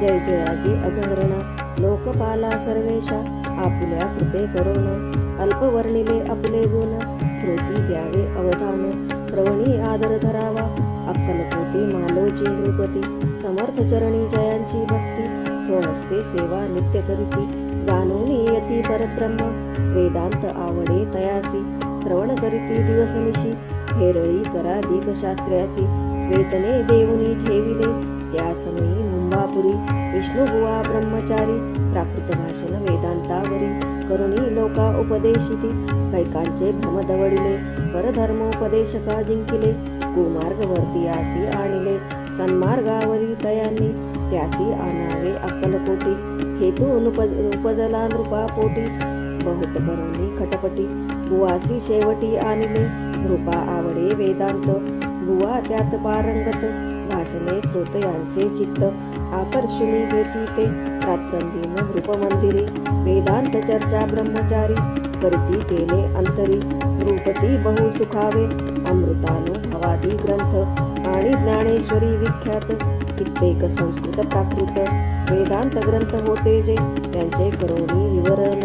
जय जयाजी अघहरणा लोकपाला सर्वेशा आपुल्या कृपे करोन अल्पवर्णिले आपले गुण श्रोती द्यावे अवधान श्रवणी आदर धरावा अक्कलकोटी मालोची नृपती समर्थ चरणी जयांची भक्ती स्वहस्ते सेवा नित्य करीती जाणून यती परब्रह्म वेदांत आवडे तयासी श्रवण करीती दिवसनिशी हेरळी करा दीक्षास्त्र्यासी वेतने देऊनी ठेविले त्या समयी मुंबापुरी विष्णुबुवा ब्रह्मचारी प्राकृत भाषण वेदांतावरी करुणी लोका उपदेशिती कैकांचे भ्रम दवडिले परधर्मोपदेशका जिंकिले कुमार्गवर्ती आसी आणिले सन्मार्गावरी तयांनी त्यासी आणावे अक्कलकोटी हेतू उपजला नृपा पोटी बहुत करुणी खटपटी बुवासी शेवटी आणिले नृपा आवडे वेदांत बुवा त्यात पारंगत भाषणे श्रोत यांचे चित्त आकर्षणी घेती ते रात्रंदिन नृपमंदिरी वेदांत चर्चा ब्रह्मचारी करती केले अंतरी नृपती बहु सुखावे अमृतानुभवादी ग्रंथ आणि ज्ञानेश्वरी विख्यात कित्येक संस्कृत प्राकृत वेदांत ग्रंथ होते जे त्यांचे करोनी विवरण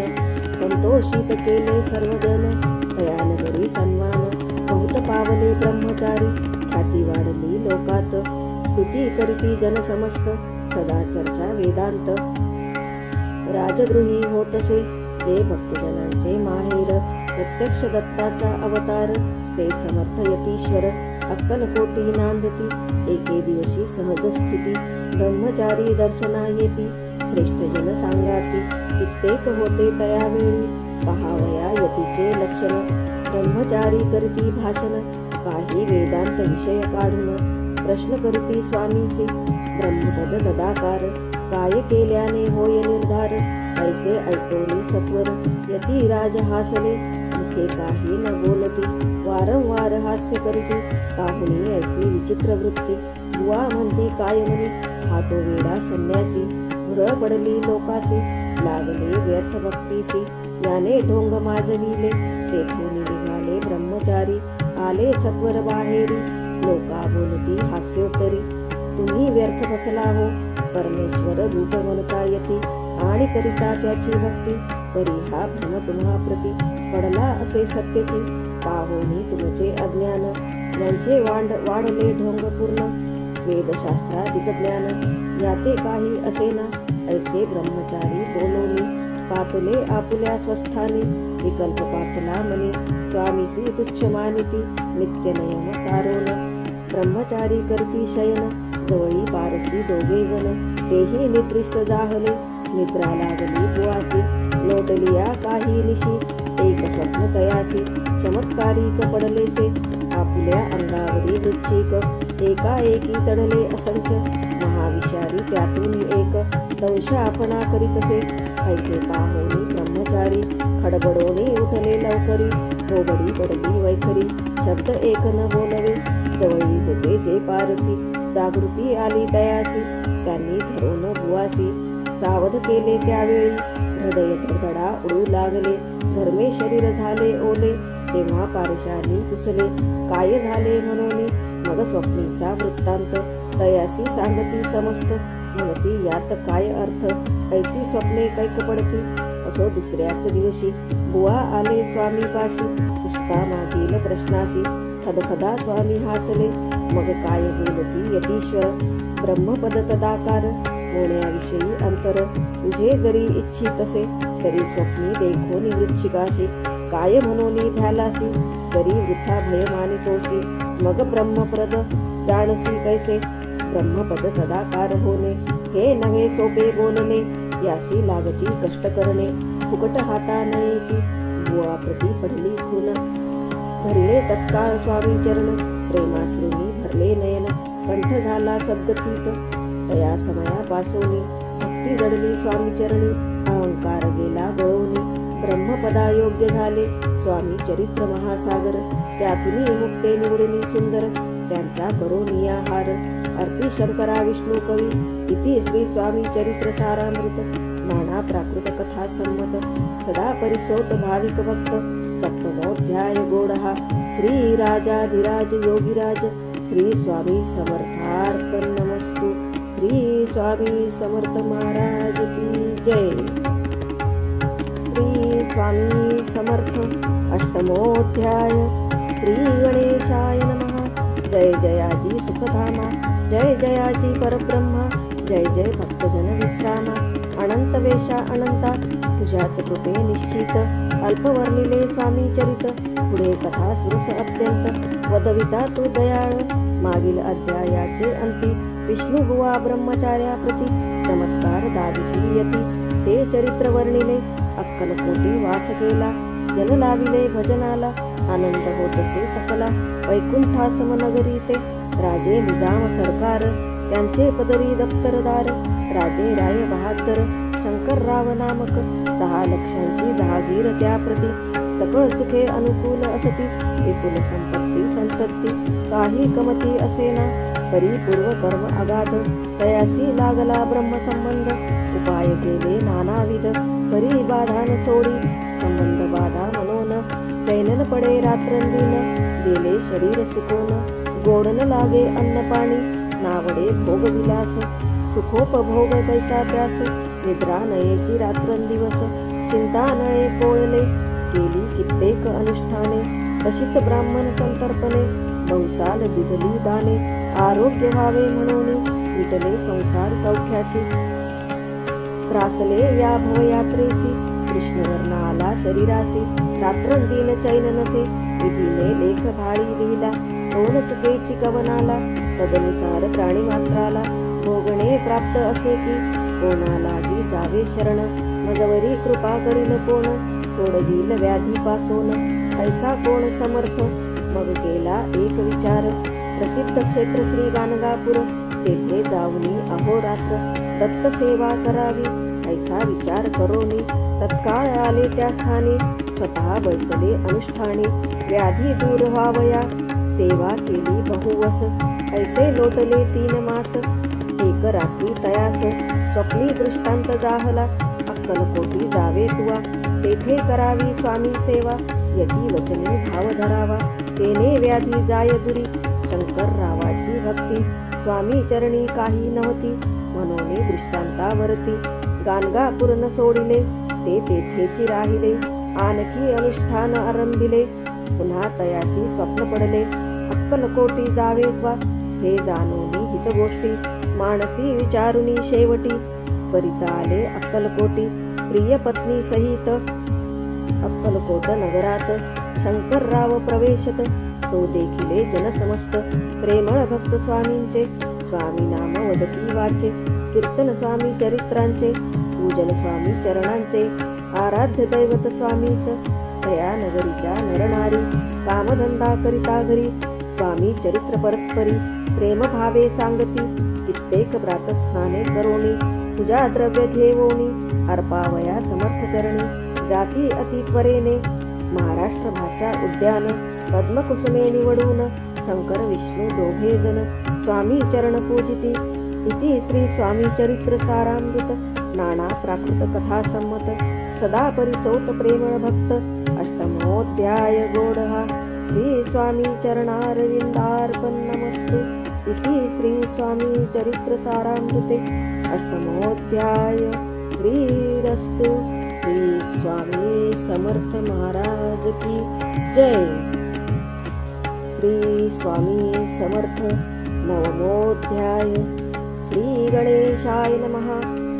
संतोषित केले सर्वजन दयानगरी सन्मान बहुत पावले ब्रह्मचारी ख्याती वाढली लोकात स्तुती करीती जन समस्त सदा चर्चा वेदांत राजगृही होतसे जे भक्तजनांचे माहेर प्रत्यक्ष दत्ताचा अवतार ते समर्थ यतीश्वर अक्कलकोटी नांदती एके दिवशी सहज स्थिती ब्रह्मचारी दर्शना येती श्रेष्ठ जन सांगाती कित्येक होते तयावेळी पहावया यतीचे लक्षण ब्रह्मचारी करती भाषण काही वेदांत विषय काढून प्रश्न करीती स्वामीसी ब्रह्मपद तदाकार काय केल्याने होय निर्धार ऐसे ऐकवली सत्वर यती राज हासले मुखे काही न बोलती वारंवार हास्य करीती पाहुणी ऐसी विचित्र वृत्ती बुवा म्हणती काय म्हणी हा तो वेडा संन्यासी भुरळ पडली लोकासी लागले व्यर्थ भक्तीसी याने ढोंग माजविले तेथून निघाले ब्रह्मचारी आले सत्वर बाहेरी लोका बोलती हास्योत्तरी तुम्ही व्यर्थ बसला हो परमेश्वर रूप म्हणता येते आणि करिता त्याची भक्ती परी हा भ्रम तुम्हा प्रती पडला असे सत्यची पाहोनी तुमचे अज्ञान यांचे वाढले ढोंग पूर्ण वेदशास्त्राधिक ज्ञान याते काही असेना ऐसे ब्रह्मचारी बोलोनी पातले आपुल्या स्वस्थानी विकल्प पातला मनी स्वामीसी तुच्छ मानिती नित्य नयन सारोन ब्रह्मचारी करती शयन जवळी पारशी दोघे जण तेही निद्रिस्त जाहले निद्रा लागली बुवासी लोटलिया काही निशी एक स्वप्न तयासी चमत्कारिक पडलेसे आपल्या अंगावरी वृच्छिक एकाएकी तडले असंख्य महाविषारी त्यातून एक दंश आपणा करीतसे ऐसे पाहोनी ब्रह्मचारी खडबडोने उठले लवकरी होबडी पडली वैखरी शब्द एक न बोलवे जवळी होते जे पारसी जागृती आली तयासी त्यांनी धरून बुवासी सावध केले त्यावेळी हृदय धडधडा उडू लागले धर्मे शरीर झाले ओले तेव्हा पारशाली कुसले काय झाले म्हणून मग स्वप्नीचा वृत्तांत तयासी सांगती समस्त म्हणती यात काय अर्थ ऐसी स्वप्ने कैक पडती असो दुसऱ्याच दिवशी बुवा आले स्वामी पाशी पुसता मागील प्रश्नाशी खदखदा स्वामी हासले मग काय बोलती यतीश्वर ब्रह्मपद तदाकार होण्याविषयी अंतर तुझे जरी इच्छितसे तरी स्वप्नी देखो निवृच्छिकाशी काय म्हणून ध्यालासी तरी वृथा भय मानितोसी मग ब्रह्मप्रद जाणसी कैसे ब्रह्मपद तदाकार होणे हे नव्हे सोपे बोलणे यासी लागती कष्ट करणे फुकट हाता नयेची बुवा प्रती पडली खून धरले तत्काळ स्वामी चरण प्रेमाश्रूनी भरले नयन कंठ झाला सद्गतीत तया समयापासोनी भक्ती घडली स्वामी चरणी अहंकार गेला गळोनी ब्रह्मपदा योग्य झाले स्वामी चरित्र महासागर त्यातून मुक्ते निवडणी सुंदर त्यांचा करोनी आहार अर्पी शंकरा विष्णू कवी इति श्री स्वामी चरित्र सारामृत नाना प्राकृत कथा संमत सदा परिसोत भाविक भक्त सप्तमोध्याय गोडहा श्री राजाधिराज योगिराज श्री स्वामी समर्थार्पण नमस्तु। श्री स्वामी समर्थ महाराज की जय. श्री स्वामी समर्थ. अष्टमोऽध्याय. श्री गणेशाय नमः. जय जयाजी सुखधामा, जय जयाजी परब्रह्मा, जय जय भक्तजन विश्रामा. अनंत वेशा अनंता, तुझ्याच कृपे निश्चित. अल्पवर्णिले स्वामी चरित, पुढे कथा सुरस अत्यंत. वदविता तू दयाळ, मागील अध्यायाचे अंती. विष्णू बुवा ब्रह्मचार्याप्रती, चमत्कार दाविती यती. ते चरित्र वर्णिले, अक्कलकोटी वास केला. जन लाविले भजनाला, आनंद होतसे सकला. वैकुंठासम नगरी ते, राजे निजाम सरकार. त्यांचे पदरी दप्तरदार, राजे राय बहादर. शंकरराव नामक, 6 लक्षांची जहागीर त्याप्रती. सकळ सुखे अनुकूल असती, एकूण संपत्ती संतती. काही कमती असेना, परिपूर्व कर्म अगाध. तयासी लागला ब्रह्मसंबंध, उपाय केले नानाविध. परी बाधान सोडी, संबंध बाधा मनोन. चैनन पडे रात्रंदिन, गेले शरीर सुकोन. गोडन लागे अन्न पाणी, नावडे भोग विलास. सुखोपभोग कैसा प्यास, निद्रा नयेची रात्रंदिवस. चिंता नये कोळले, केली कित्येक अनुष्ठाने. तशीच ब्राह्मण संतर्पणे, बहुसाल दिदली दाने. आरोग्य व्हावे म्हणून, विटले संसार सौख्याशी. त्रासले या भवयात्रेसी, कृष्णवर्ण आला शरीरासी. रात्रंदिन चैन नसे, विधीने लेख भाळी लिहिला. कोण चुकेची कवनाला, तदनुसार प्राणी मात्राला. भोगणे प्राप्त असे की, कोणालाही जावे शरण. मजवरी कृपा करील कोण, सोडविल व्याधी पासोन. ऐसा कोण समर्थ, मग केला एक विचार. प्रसिद्ध क्षेत्र श्री गाणगापूर, तेथे जाऊनी अहोरात्र. दत्त सेवा करावी, ऐसा विचार करोनी. तत्काळ आले त्या स्थानी, स्वतः बैसले अनुष्ठानी. व्याधी दूर व्हावया, सेवा केली बहुवस. ऐसे लोटले 3 मास, एक रात्री तयास. स्वप्नी दृष्टांत जाहला, अक्कलकोटी जावे तुवा. तेथे करावी स्वामी सेवा, यती वचनी भाव धरावा. तेने व्याधी जाय दुरी, शंकररावाची भक्ती. स्वामी चरणी काही नव्हती, म्हणून दृष्टांतावरती. गाणगापूर न सोडिले, ते तेथेची राहिले. आणखी अनुष्ठान आरंभिले, पुन्हा तयासी स्वप्न पडले. अक्कलकोटी जावे त्वा, हे जाणोनी हित गोष्टी. मानसी विचारुनी शेवटी, त्वरित आले अक्कलकोटी. प्रिय पत्नी सहित, अक्कलकोट नगरात. शंकरराव प्रवेशत, तो देखिले जनसमस्त. प्रेमळ भक्त स्वामींचे, स्वामी नाम वदती वाचे. कीर्तन स्वामी चरित्रांचे, पूजन स्वामी चरणांचे. आराध्य दैवत स्वामीच, तया नगरीच्या नरनारी. कामधंदा करिता घरी, स्वामी चरित्र परस्परी. प्रेम भावे सांगती, कित्येक प्रातस्नाने करोनी. पूजा द्रव्य घेवोनी, अर्पावया समर्थ चरणी. जाती अति त्वरेने, महाराष्ट्र भाषा उद्यान. पद्मकुसुमे निवडून, शंकर विष्णू दोघे जण. स्वामी चरण पूजिती, इति श्री स्वामी चरित्र सारामृत. नाना प्राकृत कथा संमत, सदा परिसोत प्रेमळ भक्त. अष्टमोऽध्याय गोडहा. श्री स्वामी चरणारविंदार्पण नमस्तु. इति श्री स्वामी चरित्र सारामृते अष्टमोऽध्याय. श्रीरस्तु. श्री स्वामी समर्थ महाराज की जय. श्री स्वामी समर्थ. नवमोऽध्याय. श्री गणेशाय नमः.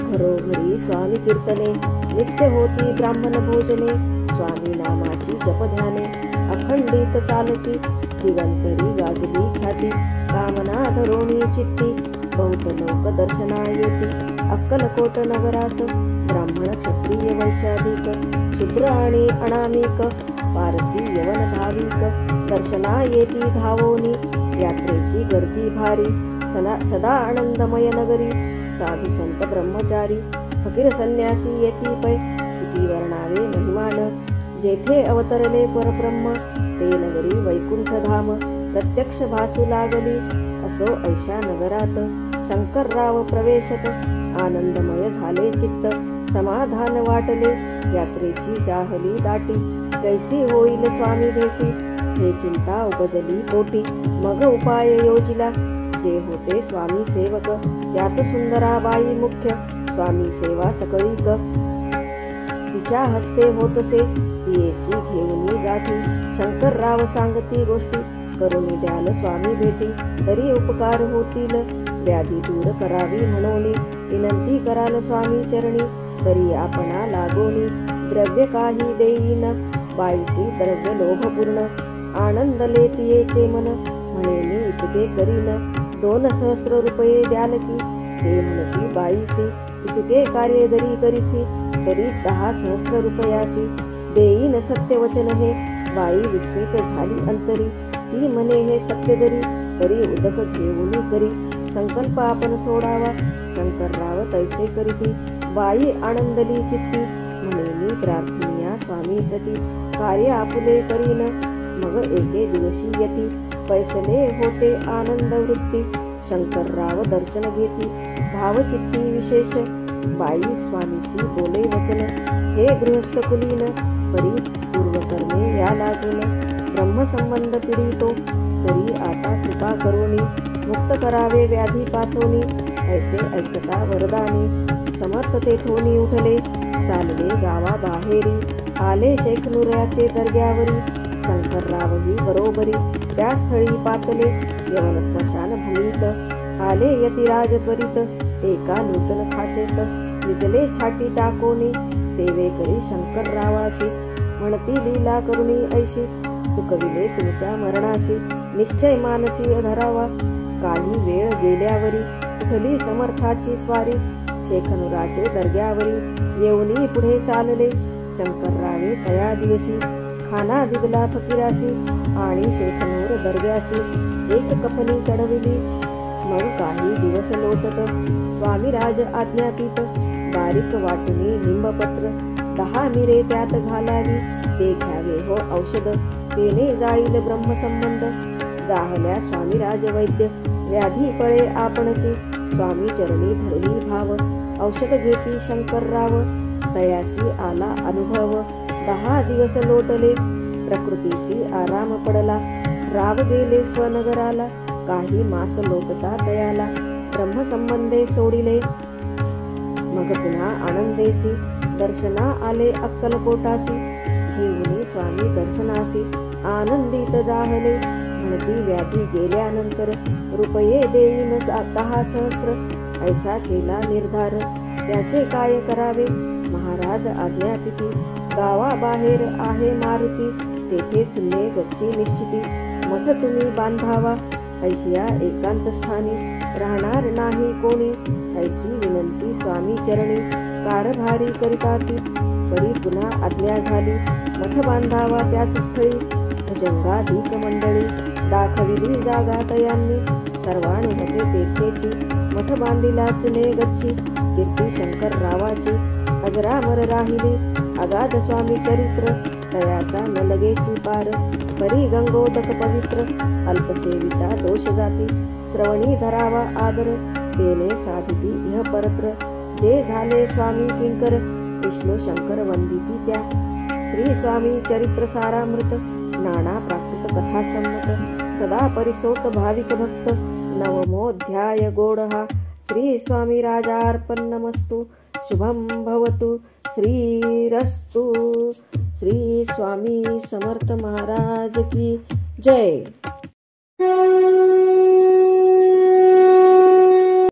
घरोघरी स्वामी कीर्तने, नित्य होती ब्राह्मण भोजने. स्वामी नामाची जपध्याने, अखंडित चालती. दिगंतरी गाजली ख्याती, कामना धरोणी चित्ती. बहुत लोक दर्शना येती, अक्कलकोट नगरात. ब्राह्मण क्षत्रिय वैश्याधिक, शूद्र आणि अनामिक. पारसी यवन भाविक, दर्शना येती धावोनी. यात्रेची गर्दी भारी, सदा आनंदमय नगरी. साधू संत ब्रह्मचारी, फकीर संन्यासी येती पै. किती वर्णावे महिमान, जेथे अवतरले परब्रह्म. ते नगरी वैकुंठ धाम, प्रत्यक्ष भासू लागली. असो ऐशा नगरात, शंकरराव प्रवेशत. आनंदमय झाले चित्त, समाधान वाटले. यात्रेची जाहली दाटी, कैसी होईल स्वामी भेटी. हे चिंता उपजली पोटी, मग उपाय योजिला. जे होते स्वामी सेवक त्यात सुंदराबाई मुख्य स्वामी सेवा सकळीक तिच्या हस्ते होतसे तियेची घेऊनी गाठी शंकरराव सांगती गोष्टी करुणी द्याल स्वामी भेटी तरी उपकार होतील व्याधी दूर करावी म्हणोनी विनंती कराल स्वामी चरणी तरी आपणा लागोनी द्रव्य काही देईन बाईसी द्रव्य लोभपूर्ण आनंद लेतियेचे मन म्हणेनी इतके करीन 2,000 रुपये द्याल की ते म्हणती बाईसी इतके कार्य जरी करीसी तरी 10,000 रुपयासी देईन सत्यवचन हे बाई विस्मित झाली अंतरी ती म्हणे हे सत्य जरी तरी उदक घेऊनी करी संकल्प आपण सोडावा शंकरराव तैसे करीती बाई आनंदली चित्ती म्हणे मी प्रार्थनीया स्वामी प्रती कार्य आपुले करीन मग एके दिवशी यती पैसले होते आनंद वृत्ती शंकरराव दर्शन घेती भावचित्ती विशेष बाई स्वामीसी बोले वचन हे गृहस्थ कुलीन परी पूर्वकर्मे या लागून ब्रह्मसंबंध पिढीतो तरी आता कृपा करोनी मुक्त करावे व्याधी पासोनी ऐसे ऐकता वरदानी समर्थ तेथोनी उठले चालले गावा बाहेरी आले शेखनुऱ्याचे दर्ग्यावरी शंकररावही बरोबरी त्या स्थळी पातले यवन स्मशान भूमीत आले यतिराज त्वरित एका नूतन खाचेत विजले छाटी टाकोनी सेवे करी शंकररावाशी म्हणती लीला करुणी ऐशी चुकविले तुमच्या मरणाशी निश्चय मानसी धरावा काही वेळ गेल्यावरी उठली समर्थाची स्वारी शेखनुराचे दर्ग्यावरी येऊनी पुढे चालले शंकररावे तया दिवशी खाना दिगला फकीरासी आणि शेखनूर दर्ग्यासी एक कफनी चढविली मग काही दिवस लोटत स्वामीराज आज्ञातीत बारीक वाटुनी लिंबपत्र 10 मिरे त्यात घालावी ते घ्यावे हो औषध तेने जाईल ब्रह्मसंबंध जाहल्या स्वामीराज वैद्य व्याधी पळे आपणची स्वामी चरणी धरली भाव औषध घेती शंकरराव तयासी आला अनुभव 10 दिवस लोटले प्रकृतीसी आराम पडला राव गेले स्वनगराला काही मास लोकता तयाला ब्रह्मसंबंधे सोडिले मग पुन्हा आनंदेसी दर्शना आले अक्कलकोटासी घेऊनी स्वामी दर्शनासी आनंदित जाहले म्हणती व्याधी गेल्यानंतर रुपये देईन 10,000 ऐसा केला निर्धार त्याचे काय करावे महाराज आज्ञापिती गावाबाहेर आहे मारुती तेथेच ले गच्ची निश्चिती मठ तुम्ही बांधावा ऐशिया एकांत स्थानी राहणार नाही कोणी ऐसी विनंती स्वामी चरणी कारभारी करिता ती परी पुन्हा आज्ञा झाली मठ बांधावा त्याच स्थळी भजंगाधिक मंडळी दाखविली जागा तयांनी सर्वानुमते तेथेची मठ बांधिलाच ने गच्ची कीर्ती शंकररावाची अजरामर राहिली अगाध स्वामी चरित्र तयाचा न लगेची पार परी गंगोदक पवित्र अल्पसेविता दोष जाती श्रवणी धरावा आदर तेने साधिती इह परत्र जे झाले स्वामी किंकर विष्णू शंकर वंदिती त्या श्री स्वामी चरित्र सारामृत नाना प्राकृत कथा संमत सदा परिसोत भाविक भक्त नवमोऽध्याय गोडहा श्री स्वामी राजार्पणमस्तु शुभं भवतु श्रीरस्तु श्री स्वामी समर्थ महाराज की जय।